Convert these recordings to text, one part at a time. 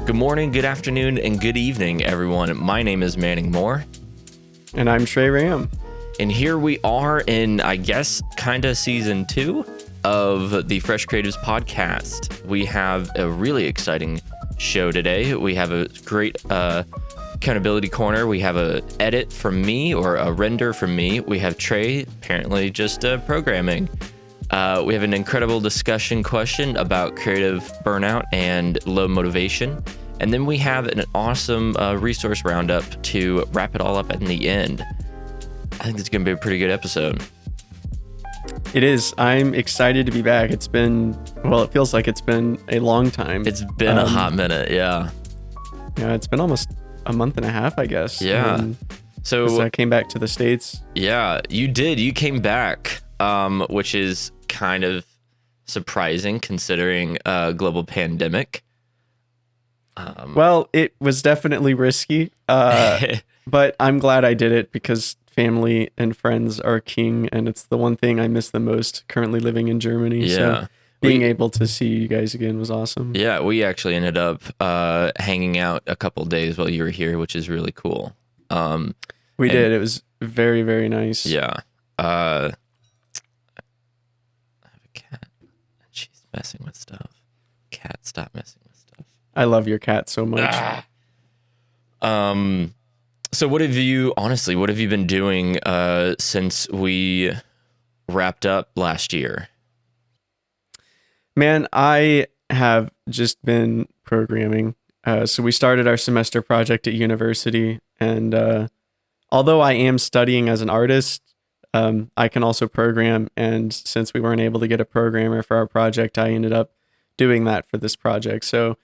Good morning, good afternoon, and good evening, everyone. My name is Manning Moore. And I'm Trey Ram. And here we are in, I guess, kind of season 2 of the Fresh Creatives podcast. We have a really exciting show today. We have a great accountability corner. We have a edit from me, or a render from me. We have Trey, apparently just programming. We have an incredible discussion question about creative burnout and low motivation. And then we have an awesome resource roundup to wrap it all up in the end. I think it's going to be a pretty good episode. It is. I'm excited to be back. It feels like it's been a long time. It's been a hot minute, yeah. Yeah, it's been almost a month and a half, I guess. Yeah. So I came back to the States. Yeah, you did. You came back, which is kind of surprising considering a global pandemic. Well, it was definitely risky, but I'm glad I did it because family and friends are king, and it's the one thing I miss the most currently living in Germany. Yeah. So being able to see you guys again was awesome. Yeah, we actually ended up hanging out a couple days while you were here, which is really cool. We did. It was very, very nice. Yeah. I have a cat. She's messing with stuff. Cat, stop messing with stuff. I love your cat so much. So what have you been doing since we wrapped up last year? Man, I have just been programming. So we started our semester project at university, and although I am studying as an artist, I can also program. And since we weren't able to get a programmer for our project, I ended up doing that for this project. So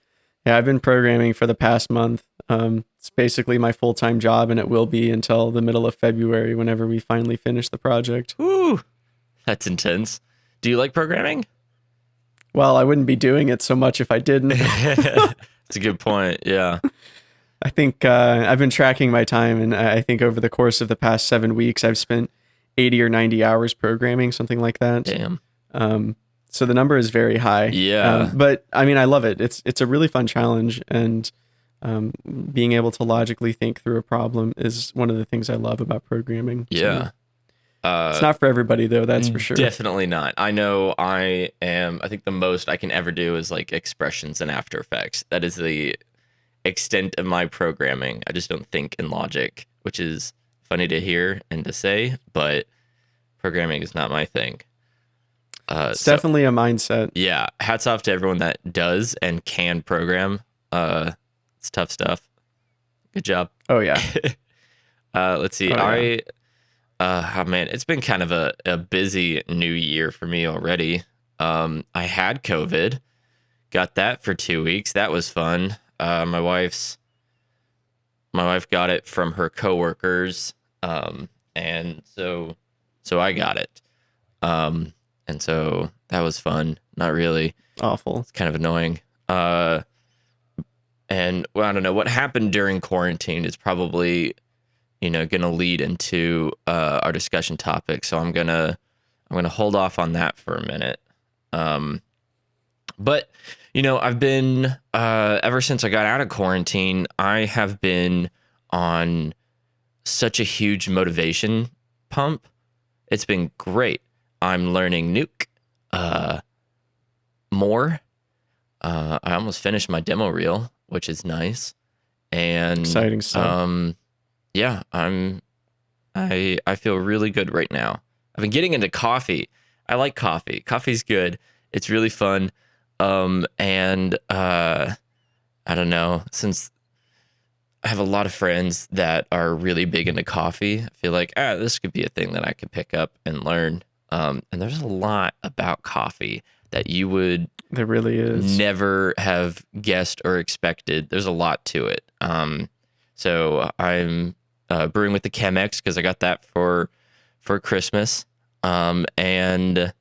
yeah, I've been programming for the past month. It's basically my full-time job, and it will be until the middle of February whenever we finally finish the project. Woo! That's intense. Do you like programming? Well, I wouldn't be doing it so much if I didn't. That's a good point. Yeah. I think I've been tracking my time, and I think over the course of the past 7 weeks, I've spent 80 or 90 hours programming, something like that. Damn. So the number is very high. Yeah. But I mean, I love it. It's a really fun challenge, and being able to logically think through a problem is one of the things I love about programming. Yeah. So, it's not for everybody though, that's for sure. Definitely not. I know I think the most I can ever do is like expressions in After Effects. That is the extent of my programming. I just don't think in logic, which is funny to hear and to say, but programming is not my thing. It's definitely a mindset. Yeah. Hats off to everyone that does and can program. It's tough stuff. Good job. Oh yeah. Let's see. Oh man, it's been kind of a busy new year for me already. I had COVID, got that for 2 weeks. That was fun. My wife got it from her coworkers. And so I got it. And so that was fun. Not really. Awful. It's kind of annoying. And well, I don't know what happened during quarantine is probably, going to lead into our discussion topic. So I'm gonna hold off on that for a minute. But I've been ever since I got out of quarantine, I have been on such a huge motivation pump. It's been great. I'm learning Nuke more. I almost finished my demo reel, which is nice. And exciting stuff. Yeah, I feel really good right now. I've been getting into coffee. I like coffee. Coffee's good. It's really fun. And I don't know, since I have a lot of friends that are really big into coffee, I feel like, this could be a thing that I could pick up and learn. And there's a lot about coffee that you would there really is never have guessed or expected. There's a lot to it. So I'm brewing with the Chemex because I got that for Christmas. And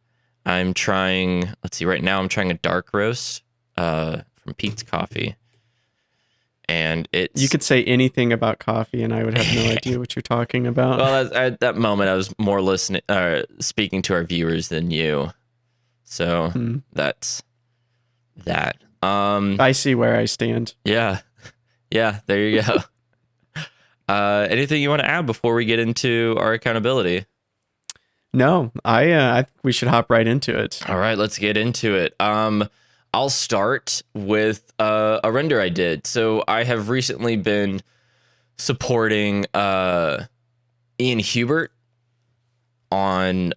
I'm trying, right now I'm trying a dark roast from Pete's Coffee. And you could say anything about coffee and I would have no idea what you're talking about. Well, at that moment I was more speaking to our viewers than you. So that's that. I see where I stand. Yeah. Yeah, there you go. Anything you want to add before we get into our accountability? No, I think we should hop right into it. All right, let's get into it. I'll start with a render I did. So I have recently been supporting Ian Hubert on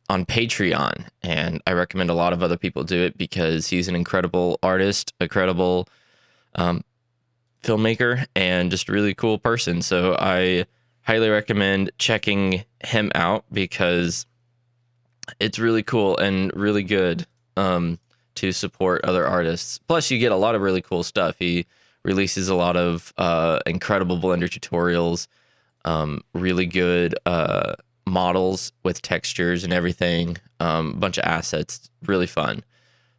Patreon, and I recommend a lot of other people do it because he's an incredible artist, incredible filmmaker, and just a really cool person. So I highly recommend checking him out because it's really cool and really good to support other artists. Plus, you get a lot of really cool stuff. He releases a lot of incredible Blender tutorials, really good models with textures and everything, a bunch of assets, really fun.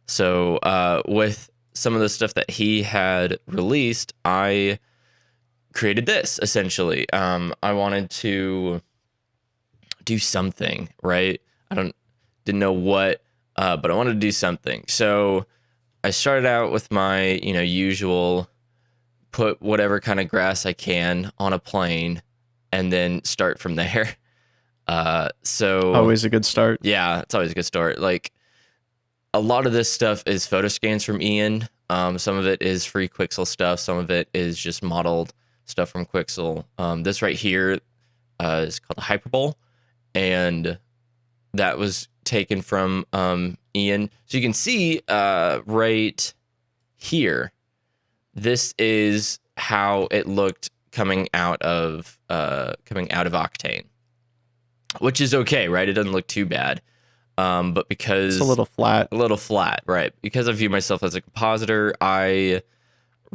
So with some of the stuff that he had released, I created this essentially. I wanted to do something, right? Didn't know what, but I wanted to do something. So I started out with my, usual put whatever kind of grass I can on a plane and then start from there. So Always a good start. yeah, it's always a good start. Like a lot of this stuff is photo scans from Ian. Some of it is free Quixel stuff. Some of it is just modeled stuff from Quixel. This right here is called a Hyperbole, and that was taken from Ian. So you can see right here, this is how it looked coming out of Octane, which is okay, right? It doesn't look too bad. But because It's a little flat. Right? Because I view myself as a compositor, I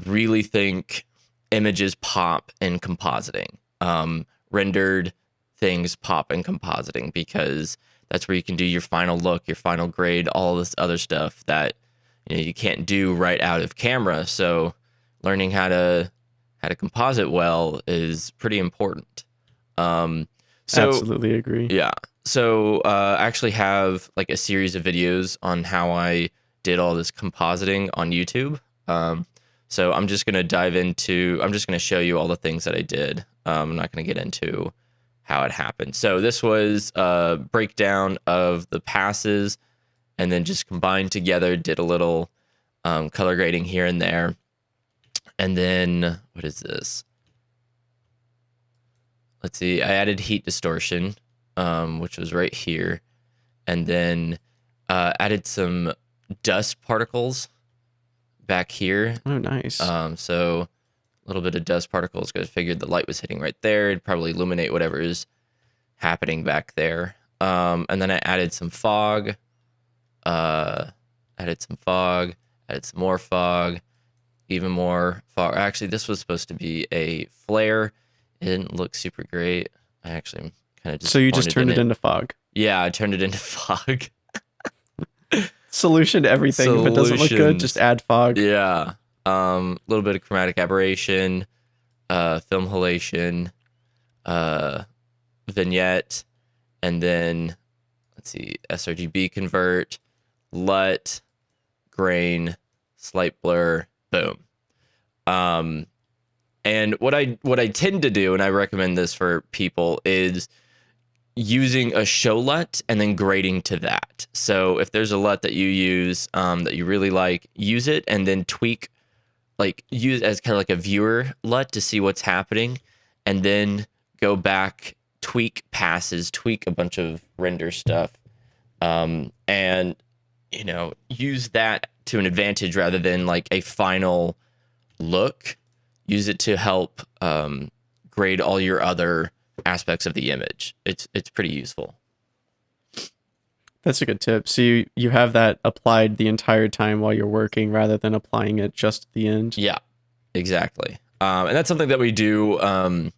really think images pop in compositing. Rendered things pop in compositing because that's where you can do your final look, your final grade, all this other stuff that you can't do right out of camera. So learning how to composite well is pretty important. So Absolutely agree. yeah. So I actually have like a series of videos on how I did all this compositing on YouTube. So I'm just going to show you all the things that I did. I'm not going to get into how it happened. So this was a breakdown of the passes and then just combined together, did a little color grading here and there. And then what is this? Let's see. I added heat distortion, which was right here, and then added some dust particles back here. Oh, nice. So a little bit of dust particles because I figured the light was hitting right there. It'd probably illuminate whatever is happening back there. And then I added some fog. Added some more fog, even more fog. Actually, this was supposed to be a flare. It didn't look super great. I actually kind of just. So you just turned it into fog. Yeah, I turned it into fog. Solution to everything. If it doesn't look good, just add fog. Yeah. A little bit of chromatic aberration, film halation, vignette, and then let's see, sRGB convert, LUT, grain, slight blur, boom. And what I tend to do, and I recommend this for people, is using a show LUT and then grading to that. So if there's a LUT that you use that you really like, use it and then tweak, like use as kind of like a viewer LUT to see what's happening, and then go back, tweak passes, tweak a bunch of render stuff, and use that to an advantage rather than like a final look. Use it to help grade all your other aspects of the image. It's pretty useful. That's a good tip. So you have that applied the entire time while you're working rather than applying it just at the end. Yeah, exactly. And that's something that we do in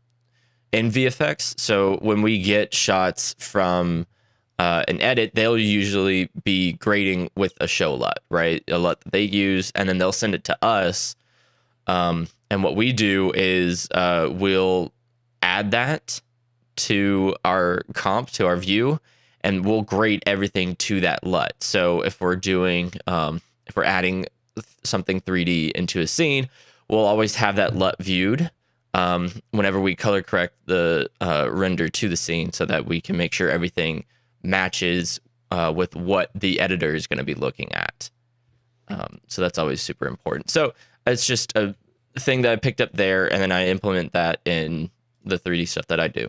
VFX. So when we get shots from an edit, they'll usually be grading with a show LUT, right? A LUT that they use, and then they'll send it to us. And what we do is we'll add that to our comp, to our view, and we'll grade everything to that LUT. So if we're doing, if we're adding something 3D into a scene, we'll always have that LUT viewed whenever we color correct the render to the scene, so that we can make sure everything matches with what the editor is going to be looking at. So that's always super important. So it's just a thing that I picked up there, and then I implement that in the 3D stuff that I do.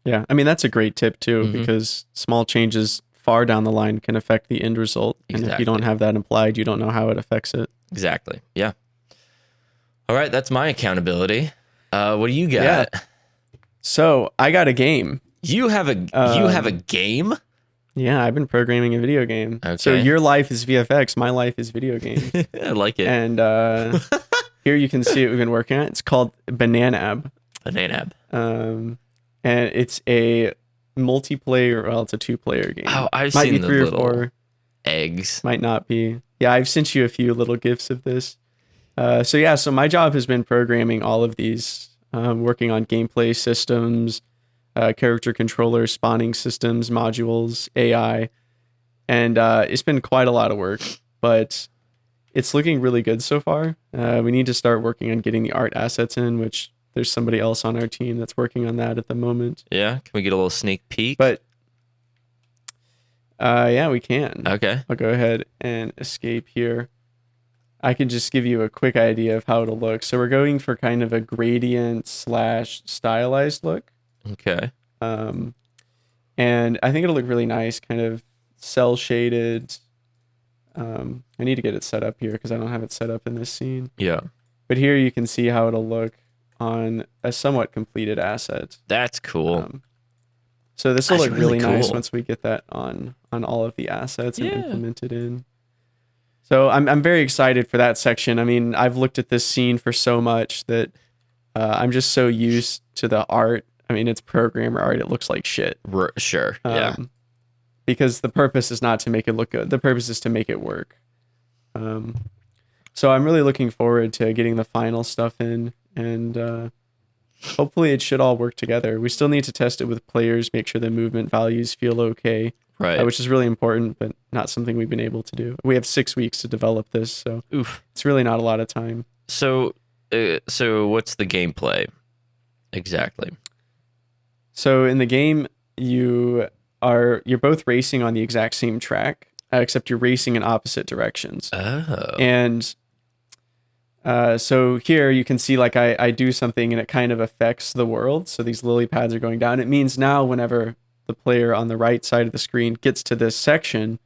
Yeah, I mean, that's a great tip too, because small changes far down the line can affect the end result. And if you don't have that implied, you don't know how it affects it. Exactly. Yeah. All right, that's my accountability. What do you got? Yeah. So I got a game. You have a game? Yeah, I've been programming a video game. Okay. So your life is VFX, my life is video game. I like it. And here you can see what we've been working on. It's called Bananab. Bananab. And it's a multiplayer. Well, it's a 2-player game. Oh, I've Might seen be the 3 or little 4. eggs. Might not be. Yeah, I've sent you a few little GIFs of this. So my job has been programming all of these, working on gameplay systems, character controllers, spawning systems, modules, AI, and it's been quite a lot of work, but it's looking really good so far. We need to start working on getting the art assets in, which there's somebody else on our team that's working on that at the moment. Yeah, can we get a little sneak peek? But yeah, we can. Okay. I'll go ahead and escape here. I can just give you a quick idea of how it'll look. So we're going for kind of a gradient / stylized look. Okay. And I think it'll look really nice, kind of cell shaded. I need to get it set up here because I don't have it set up in this scene. Yeah. But here you can see how it'll look on a somewhat completed asset. That's cool. So this will look really cool. nice once we get that on all of the assets and implemented in. So I'm very excited for that section. I mean, I've looked at this scene for so much that I'm just so used to the art. I mean, it's programmer art. It looks like shit. Sure. Yeah. Because the purpose is not to make it look good. The purpose is to make it work. So I'm really looking forward to getting the final stuff in, and hopefully it should all work together. We still need to test it with players, make sure the movement values feel okay. Right. Which is really important, but not something we've been able to do. We have 6 weeks to develop this, so it's really not a lot of time. So what's the gameplay exactly? So in the game, you're both racing on the exact same track, except you're racing in opposite directions. Oh. And so here you can see like I do something and it kind of affects the world. So these lily pads are going down. It means now whenever the player on the right side of the screen gets to this section,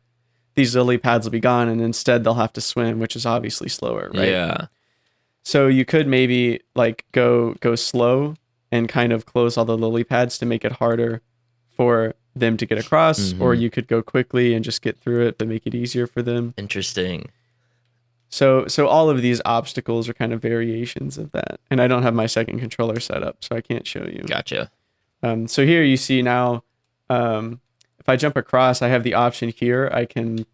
these lily pads will be gone, and instead they'll have to swim, which is obviously slower, right? Yeah. So you could maybe like go slow and kind of close all the lily pads to make it harder for them to get across, or you could go quickly and just get through it but make it easier for them. Interesting. So all of these obstacles are kind of variations of that. And I don't have my second controller set up, so I can't show you. Gotcha. So here you see now, if I jump across, I have the option here. I can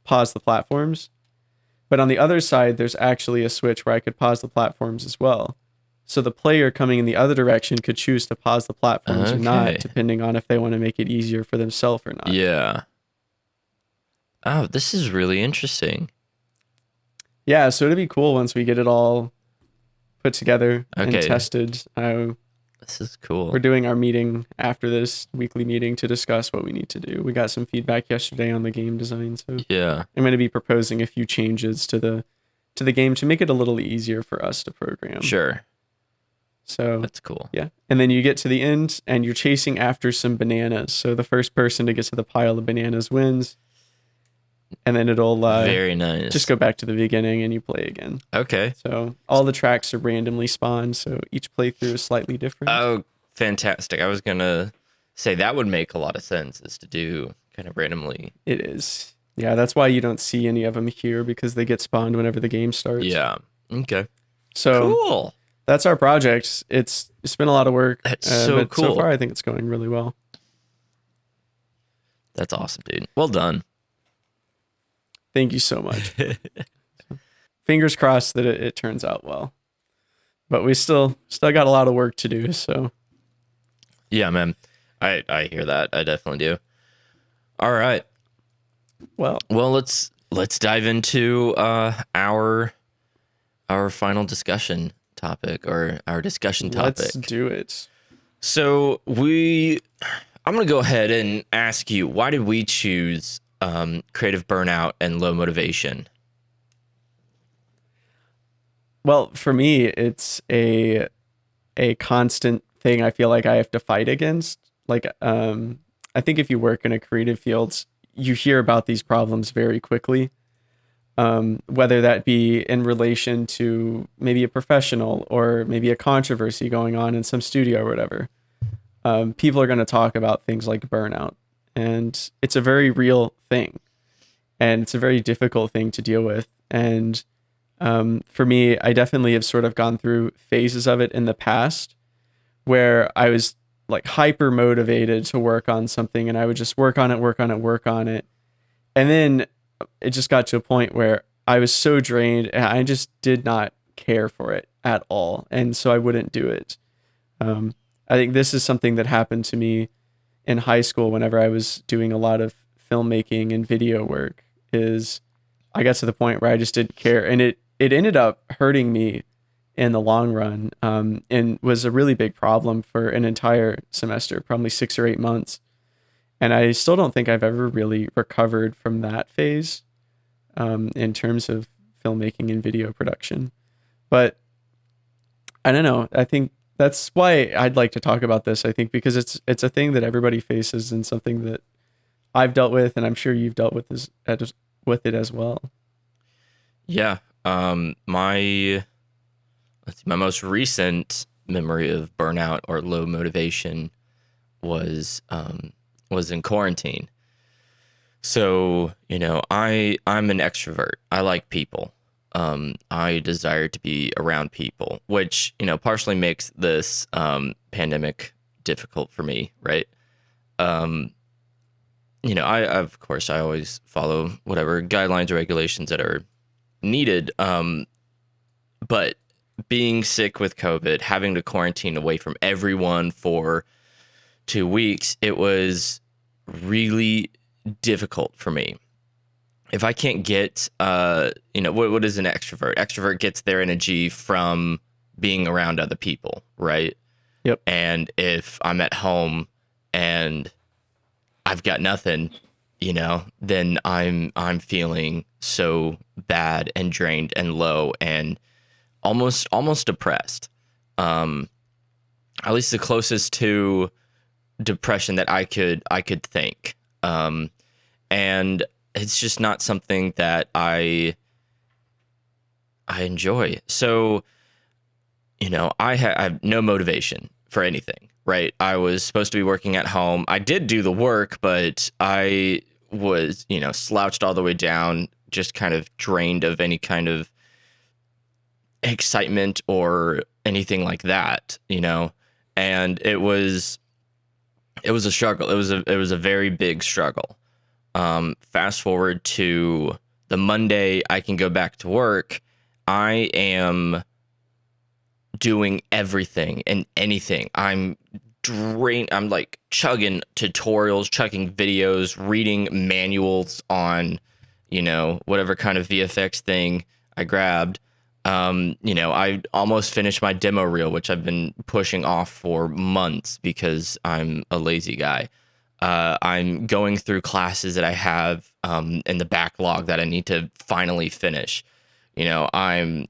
pause the platforms. But on the other side, there's actually a switch where I could pause the platforms as well. So the player coming in the other direction could choose to pause the platforms or not, depending on if they want to make it easier for themselves or not. Yeah. Oh, this is really interesting. Yeah, so it'd be cool once we get it all put together and Okay. tested. This is cool. We're doing our meeting after this weekly meeting to discuss what we need to do. We got some feedback yesterday on the game design, so Yeah. I'm going to be proposing a few changes to the game to make it a little easier for us to program. Sure. So That's cool. yeah, and then you get to the end and you're chasing after some bananas. So the first person to get to the pile of bananas wins, and then it'll Very nice. just go back to the beginning and you play again. Okay. So all the tracks are randomly spawned, so each playthrough is slightly different. Oh, fantastic. I was going to say that would make a lot of sense, is to do kind of randomly. It is. Yeah, that's why you don't see any of them here, because they get spawned whenever the game starts. Yeah. Okay. So Cool. that's our project. It's been a lot of work. That's so but cool. So far, I think it's going really well. That's awesome, dude. Well done. Thank you so much. Fingers crossed that it turns out well. But we still got a lot of work to do. So Yeah, man. I hear that. I definitely do. All right. well, Well, let's let's dive into our final discussion topic, or our discussion topic. Let's do it. So I'm going to go ahead and ask you, why did we choose creative burnout and low motivation? Well, for me, it's a constant thing I feel like I have to fight against. Like, I think if you work in a creative field, you hear about these problems very quickly. Whether that be in relation to maybe a professional or maybe a controversy going on in some studio or whatever. People are going to talk about things like burnout, and it's a very real thing, and it's a very difficult thing to deal with. And for me, I definitely have sort of gone through phases of it in the past where I was like hyper motivated to work on something, and I would just work on it, work on it, work on it. And then it just got to a point where I was so drained and I just did not care for it at all. And so I wouldn't do it. I think this is something that happened to me in high school whenever I was doing a lot of filmmaking and video work. Is I got to the point where I just didn't care, and it ended up hurting me in the long run, and was a really big problem for an entire semester, probably 6 or 8 months. And I still don't think I've ever really recovered from that phase, in terms of filmmaking and video production. But I don't know. I think that's why I'd like to talk about this. I think because it's a thing that everybody faces, and something that I've dealt with, and I'm sure you've dealt with with it as well. Yeah. My most recent memory of burnout or low motivation was in quarantine. So, I'm an extrovert. I like people. I desire to be around people, which, partially makes this pandemic difficult for me, right? Of course, I always follow whatever guidelines or regulations that are needed. But being sick with COVID, having to quarantine away from everyone for 2 weeks, it was really difficult for me. If I can't get, what is an extrovert? Extrovert gets their energy from being around other people, right? Yep. And if I'm at home and I've got nothing, then I'm feeling so bad and drained and low and almost depressed. At least the closest to depression that I could think. And it's just not something that I enjoy. So, I have no motivation for anything, right? I was supposed to be working at home. I did do the work, but I was, slouched all the way down, just kind of drained of any kind of excitement or anything like that, and it was a struggle. It was a very big struggle. Fast forward to the Monday I can go back to work. I am doing everything and anything. I'm drained. I'm like chugging tutorials, chugging videos, reading manuals on, whatever kind of VFX thing I grabbed. I almost finished my demo reel, which I've been pushing off for months because I'm a lazy guy. I'm going through classes that I have in the backlog that I need to finally finish. I'm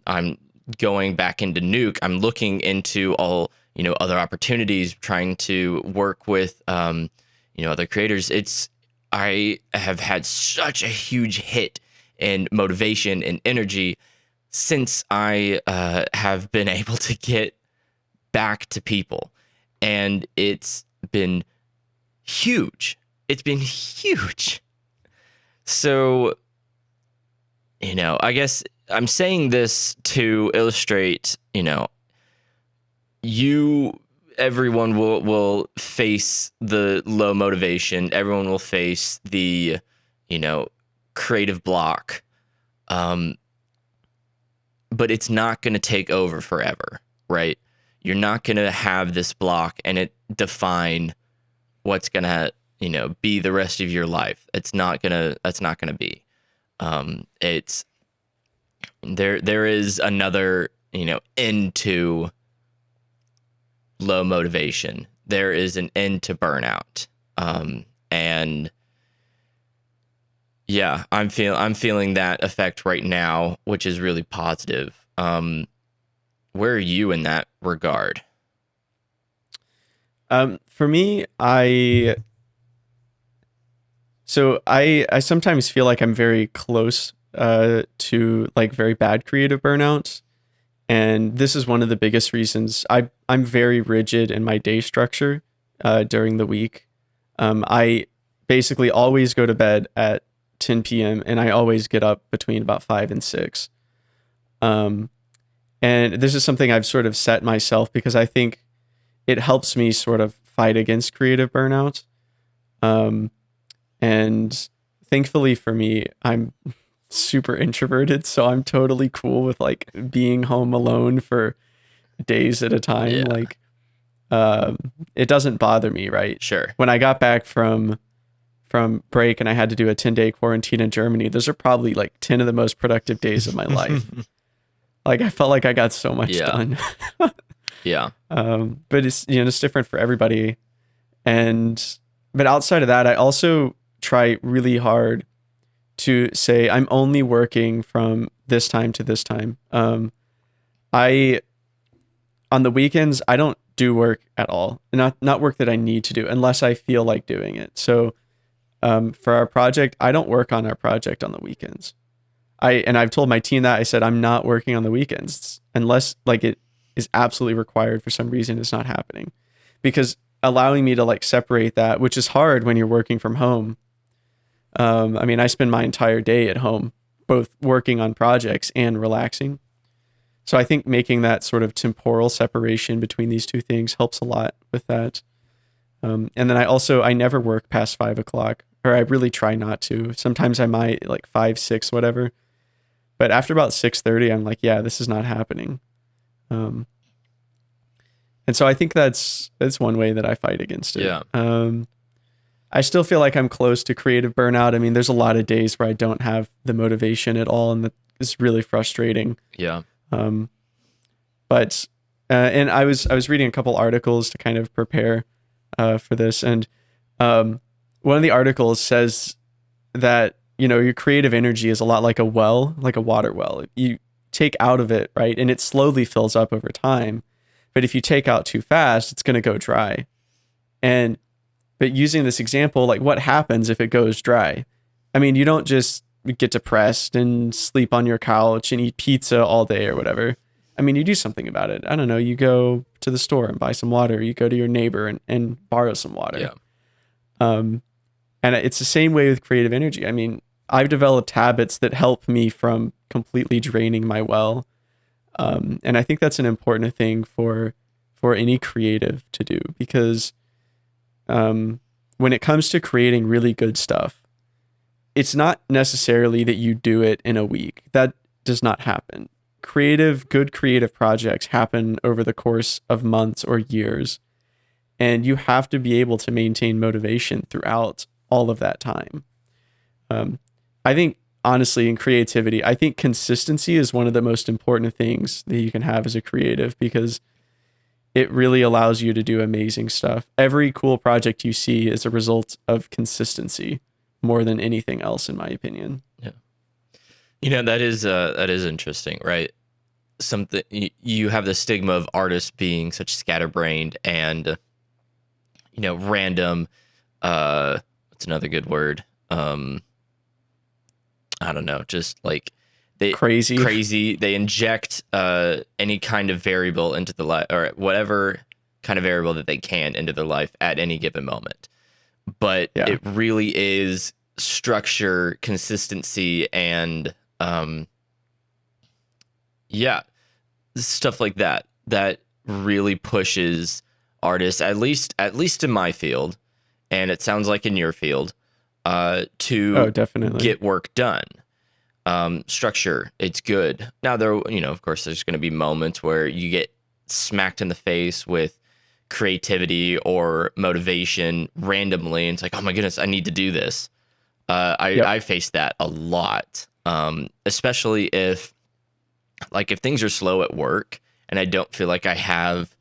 going back into Nuke. I'm looking into all other opportunities, trying to work with other creators. I have had such a huge hit in motivation and energy since I have been able to get back to people, and it's been huge. It's been huge. So, I guess I'm saying this to illustrate, everyone will face the low motivation. Everyone will face the, creative block. But it's not going to take over forever, right? You're not going to have this block and it define what's going to, be the rest of your life. That's not going to be. It's there is another, end to low motivation. There is an end to burnout. And yeah, I'm feeling that effect right now, which is really positive. Where are you in that regard? For me, I sometimes feel like I'm very close to like very bad creative burnouts. And this is one of the biggest reasons I'm very rigid in my day structure during the week. I basically always go to bed at 10 p.m. and I always get up between about 5 and 6. And this is something I've sort of set myself because I think it helps me sort of fight against creative burnout. And thankfully for me, I'm super introverted, so I'm totally cool with like being home alone for days at a time. Yeah. Like, it doesn't bother me, right? Sure. When I got back from break and I had to do a 10-day quarantine in Germany, those are probably like 10 of the most productive days of my life. Like I felt like I got so much done. Yeah. But it's, it's different for everybody. But outside of that, I also try really hard to say I'm only working from this time to this time. I on the weekends I don't do work at all. Not work that I need to do unless I feel like doing it. So for our project, I don't work on our project on the weekends. I've told my team that I said I'm not working on the weekends unless like it is absolutely required for some reason. It's not happening, because allowing me to like separate that, which is hard when you're working from home. I mean, I spend my entire day at home, both working on projects and relaxing. So I think making that sort of temporal separation between these two things helps a lot with that. And then I never work past 5 o'clock, or I really try not to. Sometimes I might like 5, 6, whatever. But after about 6:30, I'm like, yeah, this is not happening. And so I think that's one way that I fight against it. Yeah. I still feel like I'm close to creative burnout. I mean, there's a lot of days where I don't have the motivation at all, and that is really frustrating. Yeah. But I was reading a couple articles to kind of prepare for this, and one of the articles says that your creative energy is a lot like a well, like a water well. You take out of it, right, and it slowly fills up over time. But if you take out too fast, it's going to go dry. But using this example, like what happens if it goes dry? I mean, you don't just get depressed and sleep on your couch and eat pizza all day or whatever. I mean, you do something about it. I don't know. You go to the store and buy some water. You go to your neighbor and borrow some water. Yeah. And it's the same way with creative energy. I mean, I've developed habits that help me from completely draining my well. And I think that's an important thing for any creative to do, because when it comes to creating really good stuff, it's not necessarily that you do it in a week. That does not happen. Good creative projects happen over the course of months or years, and you have to be able to maintain motivation throughout all of that time. I think, honestly, in creativity, I think consistency is one of the most important things that you can have as a creative, because it really allows you to do amazing stuff. Every cool project you see is a result of consistency more than anything else, in my opinion. Yeah. That is interesting, right? Something you have the stigma of artists being such scatterbrained and, random. What's another good word? I don't know, just like crazy. They inject any kind of variable into the life, or whatever kind of variable that they can into their life at any given moment. But it really is structure, consistency, and stuff like that really pushes artists, at least in my field, and it sounds like in your field, to definitely get work done. Structure, it's good. Now there, of course, there's going to be moments where you get smacked in the face with creativity or motivation randomly, and it's like, oh my goodness, I need to do this. Yep. I face that a lot, especially if things are slow at work and I don't feel like I have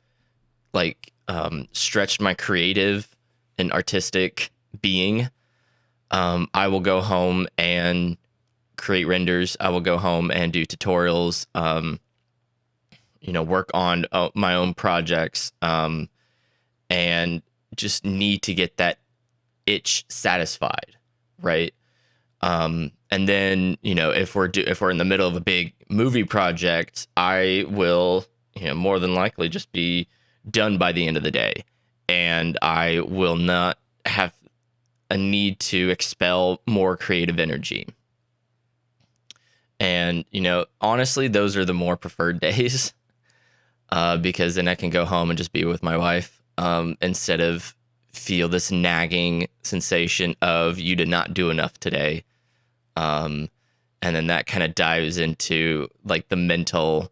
stretched my creative and artistic being. I will go home and create renders. I will go home and do tutorials. Work on my own projects, and just need to get that itch satisfied, right? And then, if we're in the middle of a big movie project, I will, more than likely just be done by the end of the day, and I will not have a need to expel more creative energy. And, honestly, those are the more preferred days, because then I can go home and just be with my wife, instead of feel this nagging sensation of you did not do enough today. And then that kind of dives into the mental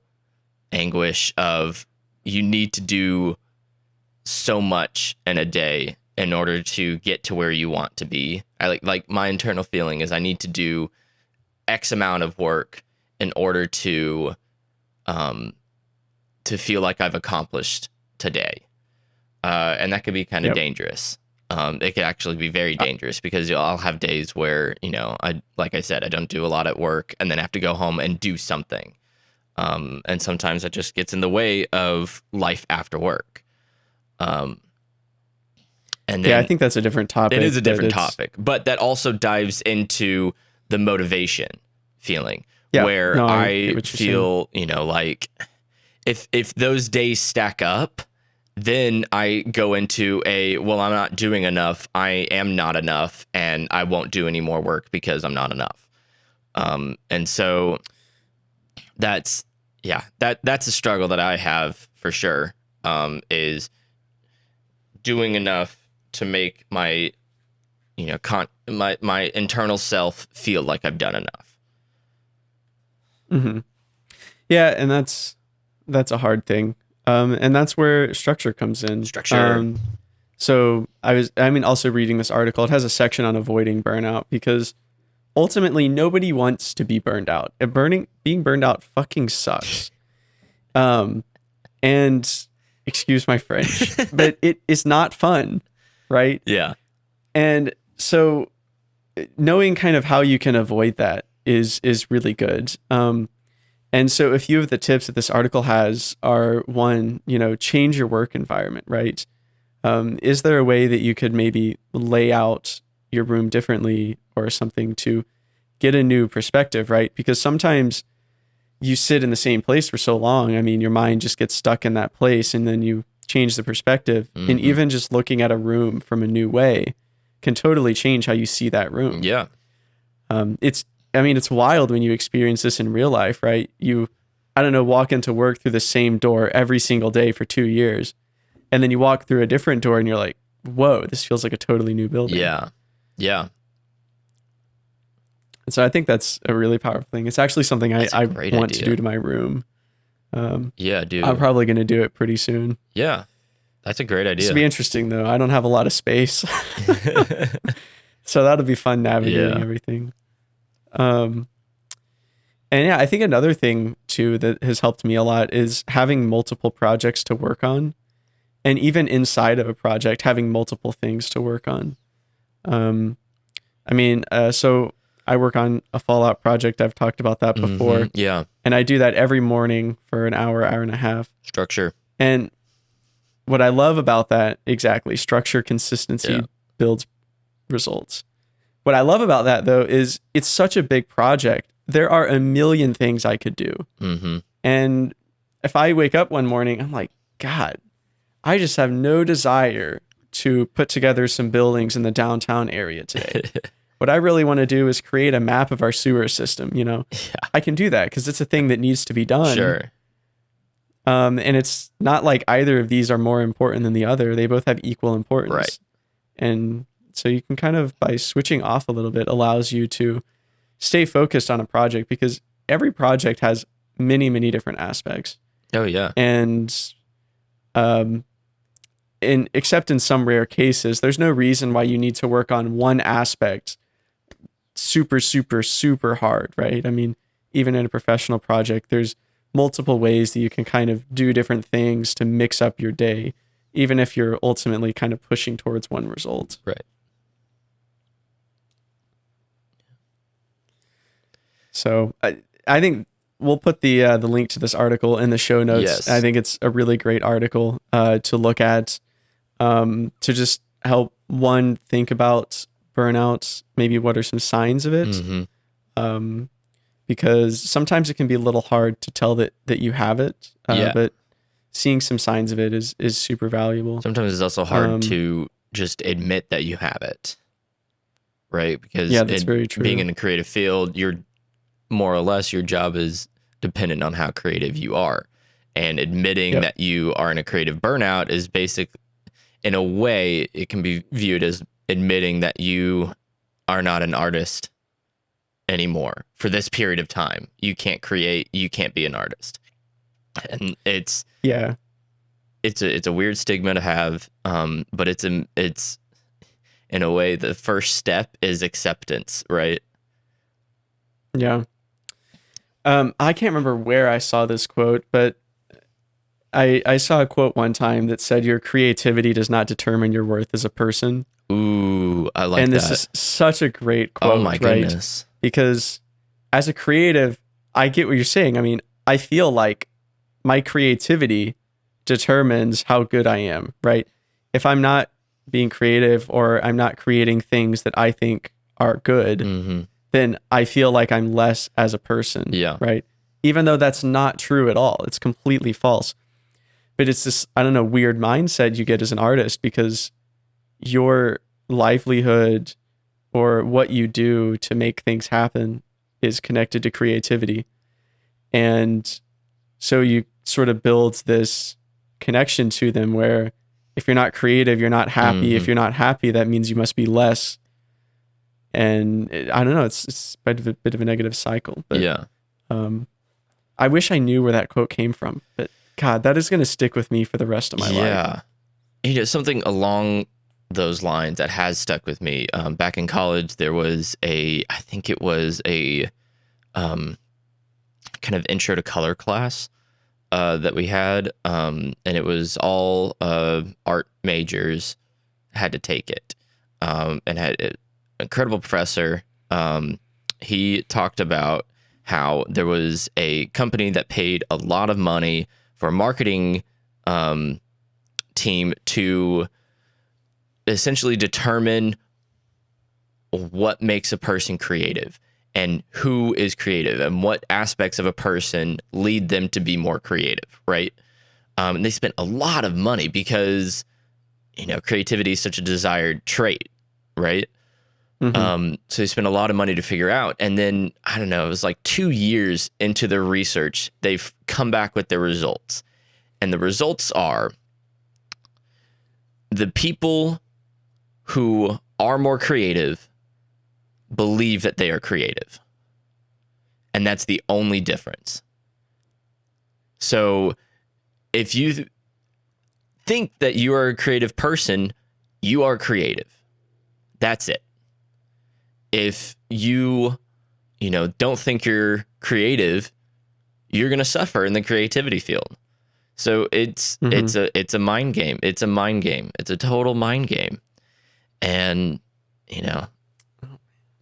anguish of you need to do so much in a day in order to get to where you want to be. I like my internal feeling is I need to do X amount of work in order to feel like I've accomplished today. And that could be kind of dangerous. It could actually be very dangerous because I'll have days where, like I said, I don't do a lot at work and then have to go home and do something. And sometimes that just gets in the way of life after work. And then I think that's a different topic. It is a different topic, but that also dives into the motivation feeling where I feel, like if those days stack up, then I go into I'm not doing enough. I am not enough, and I won't do any more work because I'm not enough. And so that's a struggle that I have for sure. Is doing enough to make my, my internal self feel like I've done enough. Mm-hmm. Yeah, and that's a hard thing. And that's where structure comes in. So also reading this article, it has a section on avoiding burnout because ultimately nobody wants to be burned out. Being burned out fucking sucks. And excuse my French, but it is not fun, right? Yeah. And so knowing kind of how you can avoid that is really good. And so a few of the tips that this article has are, one, change your work environment, right? Is there a way that you could maybe lay out your room differently or something to get a new perspective, right? Because sometimes you sit in the same place for so long. I mean, your mind just gets stuck in that place and then you change the perspective. Mm-hmm. And even just looking at a room from a new way can totally change how you see that room. Yeah. It's wild when you experience this in real life, right? You, walk into work through the same door every single day for 2 years. And then you walk through a different door and you're like, whoa, this feels like a totally new building. Yeah. Yeah. And so I think that's a really powerful thing. It's actually something I want to do to my room. Yeah, dude. I'm probably going to do it pretty soon. Yeah. That's a great idea. This will be interesting though. I don't have a lot of space. So that'll be fun navigating everything. And I think another thing too that has helped me a lot is having multiple projects to work on, and even inside of a project, having multiple things to work on. So I work on a Fallout project. I've talked about that before. Mm-hmm. Yeah. And I do that every morning for an hour and a half. Structure. And what I love about that, exactly, structure, consistency builds results. What I love about that, though, is it's such a big project. There are a million things I could do. Mm-hmm. And if I wake up one morning, I'm like, God, I just have no desire to put together some buildings in the downtown area today. What I really want to do is create a map of our sewer system, Yeah. I can do that because it's a thing that needs to be done. Sure. And it's not like either of these are more important than the other. They both have equal importance. Right. And so you can kind of, by switching off a little bit, allows you to stay focused on a project because every project has many, many different aspects. Oh, yeah. And except in some rare cases, there's no reason why you need to work on one aspect super, super, super hard, right? I mean, even in a professional project, there's multiple ways that you can kind of do different things to mix up your day, even if you're ultimately kind of pushing towards one result. Right. So I think we'll put the link to this article in the show notes. Yes. I think it's a really great article to look at, to just help one think about burnout, maybe what are some signs of it. Mm-hmm. Because sometimes it can be a little hard to tell that you have it, but seeing some signs of it is super valuable. Sometimes it's also hard to just admit that you have it, right? Because that's very true. Being in a creative field, you're more or less, your job is dependent on how creative you are. And admitting that you are in a creative burnout is basic. In a way, it can be viewed as admitting that you are not an artist anymore for this period of time. You can't create, you can't be an artist. And it's a weird stigma to have, but it's in a way the first step is acceptance, right? Yeah. I can't remember where I saw this quote, but I saw a quote one time that said your creativity does not determine your worth as a person. Ooh, I like that. And this is such a great quote, oh my goodness. Because as a creative, I get what you're saying. I mean, I feel like my creativity determines how good I am, right? If I'm not being creative or I'm not creating things that I think are good, then I feel like I'm less as a person, right? Even though that's not true at all. It's completely false. But it's this, I don't know, weird mindset you get as an artist because your livelihood or what you do to make things happen is connected to creativity. And so you sort of build this connection to them where if you're not creative, you're not happy. If you're not happy, that means you must be less. And I don't know, it's a bit of a negative cycle. But I wish I knew where that quote came from. But God, that is going to stick with me for the rest of my life. Yeah. You know, something along those lines that has stuck with me. Back in college, there was I think it was a kind of intro to color class that we had. And it was all art majors had to take it. And had an incredible professor. He talked about how there was a company that paid a lot of money for a marketing team to essentially determine what makes a person creative and who is creative and what aspects of a person lead them to be more creative, right? And they spent a lot of money because, you know, creativity is such a desired trait, right? So they spent a lot of money to figure out. And then, I don't know, it was like 2 years into their research, they've come back with their results. And the results are the people who are more creative believe that they are creative. And that's the only difference. So if you think that you are a creative person, you are creative. That's it. If you don't think you're creative, you're going to suffer in the creativity field. So it's a mind game. It's a mind game. It's a total mind game. And, you know,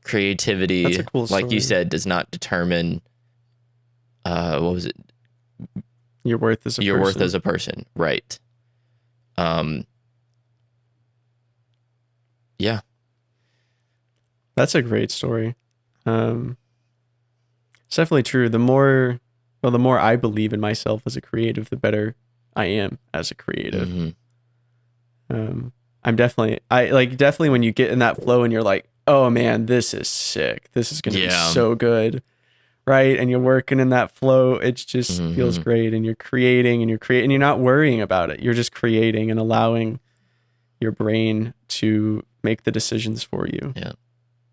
creativity, that's a cool story. like you said, does not determine what was it? Your worth as a person. Your worth as a person, right? Yeah. That's a great story. It's definitely true. The more I believe in myself as a creative, the better I am as a creative. I'm definitely when you get in that flow and you're like, oh man, this is sick. This is going to be so good. Right. And you're working in that flow. It just feels great. And you're creating and you're not worrying about it. You're just creating and allowing your brain to make the decisions for you. Yeah.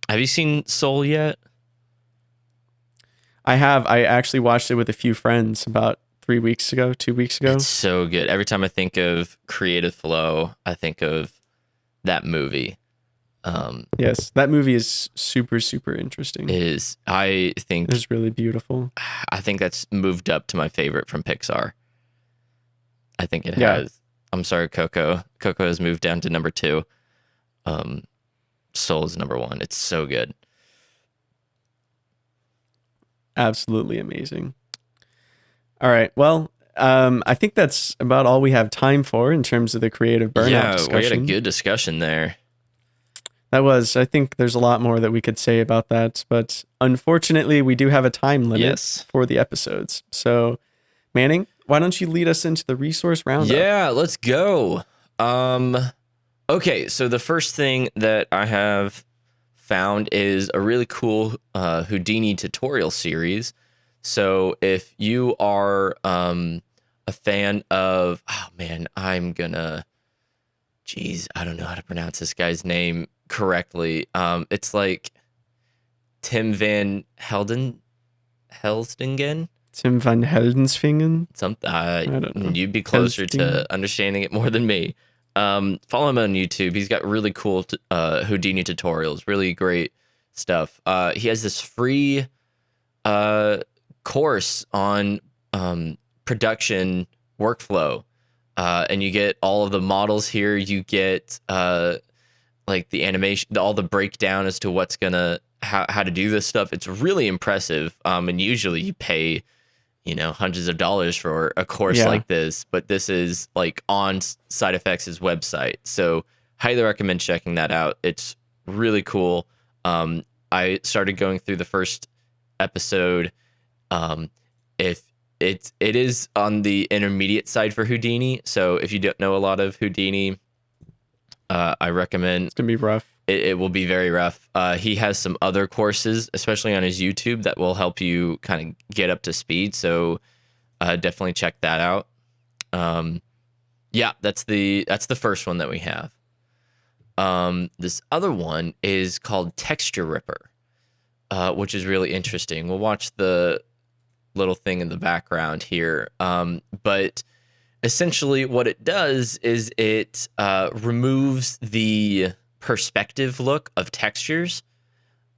Have you seen Soul yet? I have. I actually watched it with a few friends about 2 weeks ago. It's so good. Every time I think of creative flow, I think of that movie. Yes, that movie is super, super interesting. Is I think It's really beautiful. I think that's moved up to my favorite from Pixar. I think it Yeah, has. I'm sorry, Coco. Coco has moved down to number 2. Soul is number 1. It's so good. absolutely amazing. All right. Well, I think that's about all we have time for in terms of the creative burnout discussion. We had a good discussion there. I think there's a lot more that we could say about that, but unfortunately, we do have a time limit for the episodes. So, Manning, why don't you lead us into the resource roundup? Yeah, let's go. Okay, so the first thing that I have found is a really cool Houdini tutorial series. So if you are a fan of, oh man, I don't know how to pronounce this guy's name correctly. It's like Tim Van Helsdingen. Tim Van Heldensvingen? I don't know. You'd be closer to understanding it more than me. Follow him on YouTube. He's got really cool Houdini tutorials, really great stuff. He has this free course on production workflow, and you get all of the models here. You get like the animation, all the breakdown as to what's how to do this stuff. It's really impressive. And usually you pay hundreds of dollars for a course like this, but this is like on Side Effects' website. So highly recommend checking that out. It's really cool. I started going through the first episode. If it is on the intermediate side for Houdini. So if you don't know a lot of Houdini, I recommend. It's gonna be rough. It will be very rough. He has some other courses, especially on his YouTube, that will help you kind of get up to speed. So definitely check that out. Yeah, that's the first one that we have. This other one is called Texture Ripper, which is really interesting. We'll watch the little thing in the background here. But essentially what it does is it removes the perspective look of textures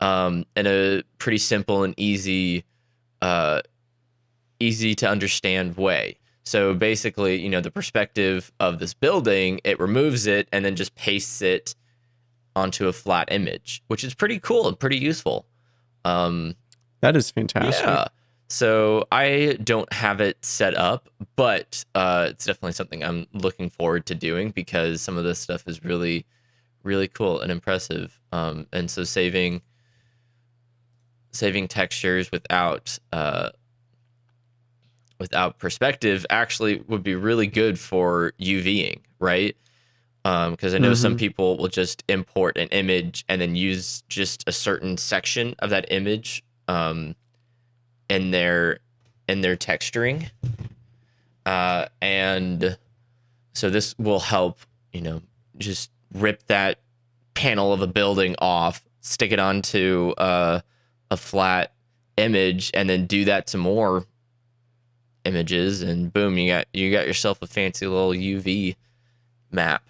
in a pretty simple and easy to understand way. So basically, the perspective of this building, it removes it and then just pastes it onto a flat image, which is pretty cool and pretty useful. That is fantastic. Yeah. So I don't have it set up, but it's definitely something I'm looking forward to doing because some of this stuff is really, really cool and impressive. And so saving textures without perspective actually would be really good for UVing, right? Because I know some people will just import an image and then use just a certain section of that image in their texturing, and so this will help just rip that panel of a building off, stick it onto a flat image, and then do that to more images, and boom, you got yourself a fancy little UV map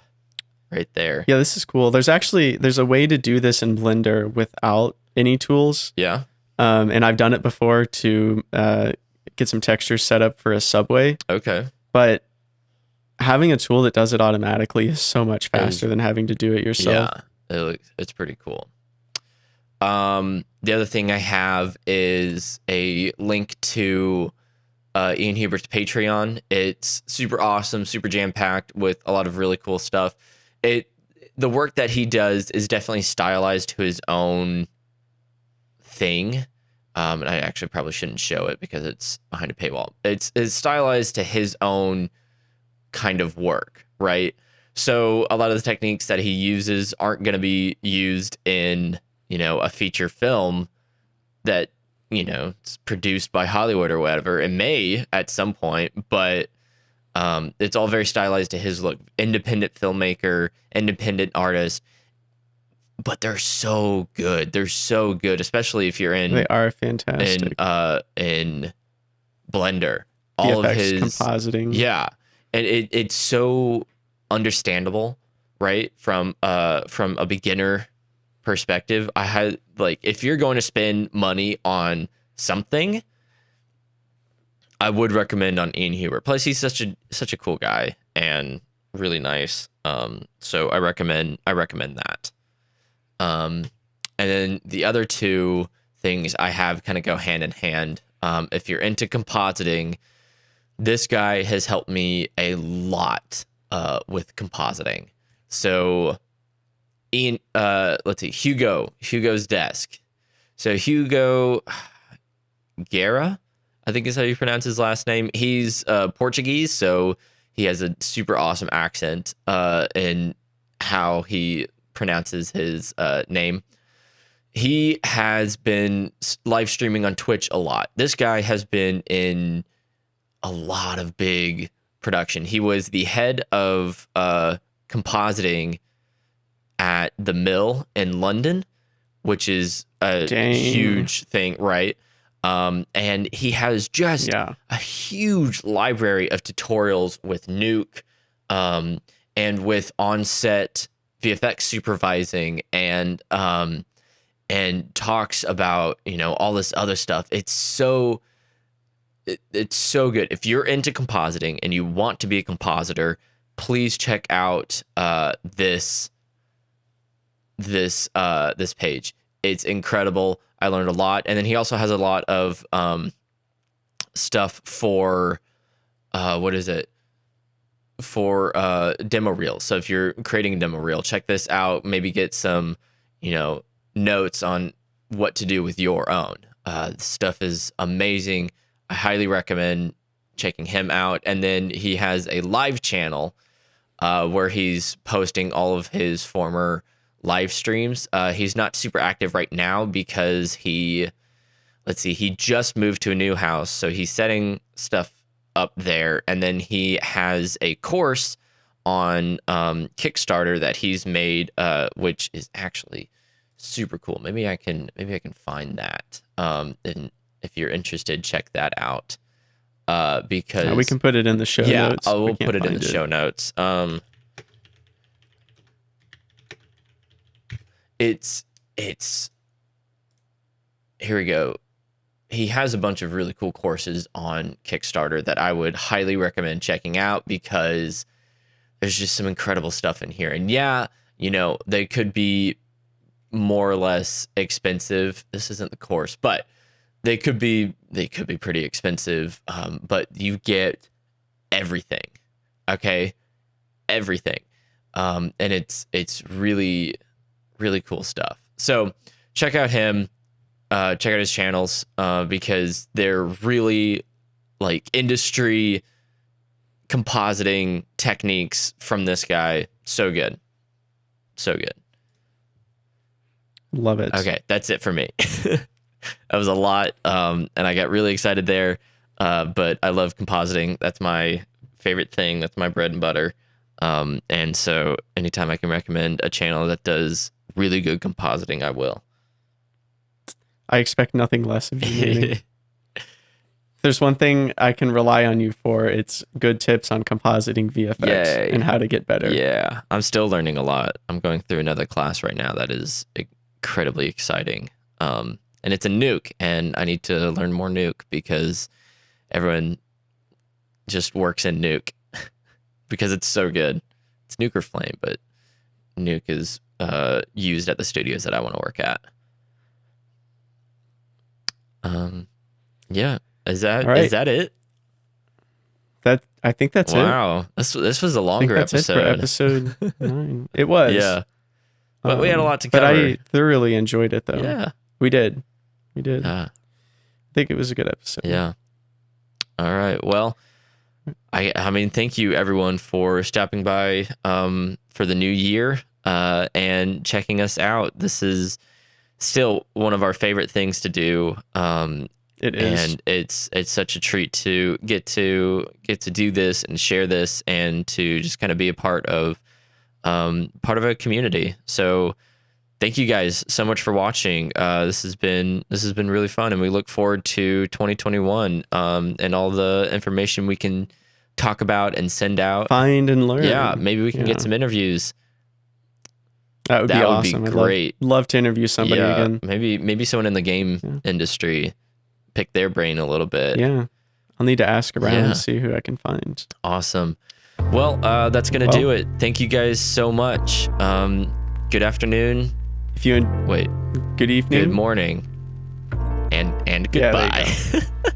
right there. Yeah, this is cool. There's a way to do this in Blender without any tools. Yeah. And I've done it before to get some textures set up for a subway. Okay. But having a tool that does it automatically is so much faster than having to do it yourself. Yeah, it's pretty cool. The other thing I have is a link to Ian Hubert's Patreon. It's super awesome, super jam-packed with a lot of really cool stuff. The work that he does is definitely stylized to his own thing. And I actually probably shouldn't show it because it's behind a paywall. It's stylized to his own kind of work, right? So a lot of the techniques that he uses aren't going to be used in, a feature film that, it's produced by Hollywood or whatever. It may at some point, but it's all very stylized to his look. Independent filmmaker, independent artist. But they're so good. They're so good, especially if you're in. They are fantastic. In Blender, all VFX of his compositing. Yeah, and it's so understandable, right? From a beginner perspective, I had like, if you're going to spend money on something, I would recommend on Ian Huber. Plus, he's such a cool guy and really nice. So I recommend that. And then the other two things I have kind of go hand in hand. If you're into compositing, this guy has helped me a lot with compositing. So Ian, let's see, Hugo's Desk. So Hugo Guerra, I think is how you pronounce his last name. He's Portuguese, so he has a super awesome accent in how he pronounces his name. He has been live streaming on Twitch a lot. This guy has been in a lot of big production. He was the head of compositing at the Mill in London, which is a huge thing, right? And he has just a huge library of tutorials with Nuke, and with on-set VFX supervising, and talks about, all this other stuff. It's so good. If you're into compositing and you want to be a compositor, please check out this page. It's incredible. I learned a lot. And then he also has a lot of stuff for for demo reels. So if you're creating a demo reel, check this out. Maybe get some notes on what to do with your own. Stuff is amazing. I highly recommend checking him out. And then he has a live channel where he's posting all of his former live streams. He's not super active right now because he just moved to a new house, so he's setting stuff up there. And then he has a course on Kickstarter that he's made, which is actually super cool. Maybe I can find that. And if you're interested, check that out. Because we can put it in the show notes. I will put it in the show notes. It's here we go. He has a bunch of really cool courses on Kickstarter that I would highly recommend checking out, because there's just some incredible stuff in here. And they could be more or less expensive. This isn't the course, but they could be pretty expensive. But you get everything. Okay. Everything. And it's really, really cool stuff. So check out him, check out his channels, because they're really like industry compositing techniques from this guy. So good. So good. Love it. Okay. That's it for me. That was a lot. And I got really excited there. But I love compositing. That's my favorite thing. That's my bread and butter. And so anytime I can recommend a channel that does really good compositing, I will. I expect nothing less of you, Manning. There's one thing I can rely on you for. It's good tips on compositing VFX and how to get better. Yeah, I'm still learning a lot. I'm going through another class right now that is incredibly exciting. And it's a Nuke, and I need to learn more Nuke because everyone just works in Nuke because it's so good. It's Nuke or Flame, but Nuke is used at the studios that I want to work at. Yeah. Is that it? I think that's it. Wow. This was a longer episode. It for episode 9. It was. Yeah. But we had a lot to cover. But I thoroughly enjoyed it, though. Yeah. We did. I think it was a good episode. Yeah. All right. Well, I mean, thank you everyone for stopping by for the new year and checking us out. This is still one of our favorite things to do. It is. And it's such a treat to get to do this and share this and to just kind of be a part of a community. So thank you guys so much for watching. This has been really fun, and we look forward to 2021 and all the information we can talk about and send out. Find and learn. Yeah, maybe we can get some interviews. That would be That would awesome. be great. I'd love to interview somebody again. Maybe someone in the game industry, pick their brain a little bit. Yeah. I'll need to ask around and see who I can find. Awesome. Well, that's going to do it. Thank you guys so much. Good afternoon. Good evening. Good morning. And goodbye. Yeah, there you go.